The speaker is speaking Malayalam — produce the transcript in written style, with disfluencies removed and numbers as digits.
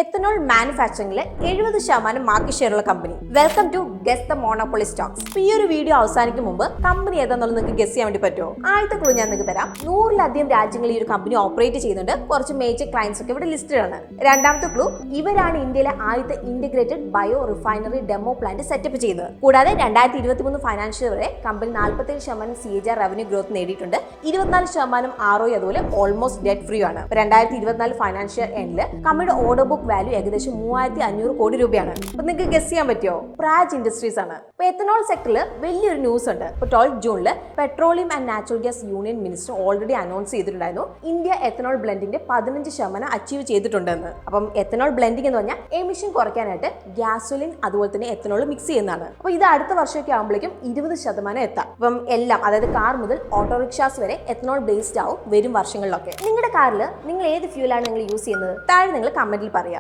എത്തനോൾ മാനുഫാക്ചറിംഗിൽ 70% മാർക്കറ്റ് ഷെയർ ഉള്ള company. Welcome to guess the monopoly stocks. ഈ ഒരു വീഡിയോ അവസാനിക്കും മുമ്പ് കമ്പനി ഏതാണെന്നുള്ളത് നിങ്ങൾക്ക് ഗസ് ചെയ്യാൻ വേണ്ടി പറ്റുമോ? ആദ്യത്തെ ക്ലൂ ഞാൻ നിങ്ങൾക്ക് തരാം. 100ലധികം രാജ്യങ്ങളിൽ ഈ ഒരു കമ്പനി ഓപ്പറേറ്റ് ചെയ്യുന്നുണ്ട്. കുറച്ച് മേജർ ക്ലയൻസ് ഒക്കെ ഇവിടെ ലിസ്റ്റഡ് ആണ്. രണ്ടാമത്തെ ക്ലൂ, ഇവരാണ് ഇന്ത്യയിലെ ആദ്യത്തെ integrated bio refinery demo plant setup ചെയ്തത്. കൂടാതെ 2023 ഫൈനാൻഷ്യൽ വരെ കമ്പനി 47% CAGR റവന്യൂ ഗ്രോത്ത് നേടിയിട്ടുണ്ട്. 24% ROE അതുപോലെ ഓൾമോസ്റ്റ് ഡെറ്റ് ഫ്രീ ആണ്. 2024 ഫൈനാൻഷ്യൽ എൻഡിൽ കമ്പനിയുടെ ഓർഡർ ബുക്ക് വാല്യൂ ഏകദേശം 3500 കോടി രൂപയാണ്. അപ്പൊ നിങ്ങൾക്ക് ഗസ് ചെയ്യാൻ പറ്റുമോ? പ്രാജ് ഇൻഡസ്ട്രീസ് ആണ്. ഇപ്പൊ എത്തനോൾ സെക്ടറിൽ വലിയൊരു ന്യൂസ് ഉണ്ട്. ഇപ്പൊ 12 ജൂണിൽ petroleum and natural gas union minister already announce ചെയ്തിട്ടുണ്ടായിരുന്നു ഇന്ത്യ എത്തനോൾ ബ്ലെൻഡിന്റെ 15% അച്ചീവ് ചെയ്തിട്ടുണ്ടെന്ന്. അപ്പം എത്തനോൾ ബ്ലെൻഡിംഗ് എന്ന് പറഞ്ഞാൽ എമിഷൻ കുറയ്ക്കാനായിട്ട് ഗ്യാസോലിൻ അതുപോലെ തന്നെ എത്തനോൾ മിക്സ് ചെയ്യുന്നതാണ്. അപ്പൊ ഇത് അടുത്ത വർഷമൊക്കെ ആകുമ്പോഴേക്കും 20% എത്താം. അപ്പം എല്ലാം, അതായത് കാർ മുതൽ ഓട്ടോറിക്ഷാസ് വരെ എത്തനോൾ ബേസ്ഡ് ആവും വരും വർഷങ്ങളിലൊക്കെ. നിങ്ങളുടെ കാറിൽ നിങ്ങൾ ഏത് ഫ്യൂലാണ് നിങ്ങൾ യൂസ് ചെയ്യുന്നത്? താഴെ നിങ്ങൾ കമന്റിൽ പറയാം.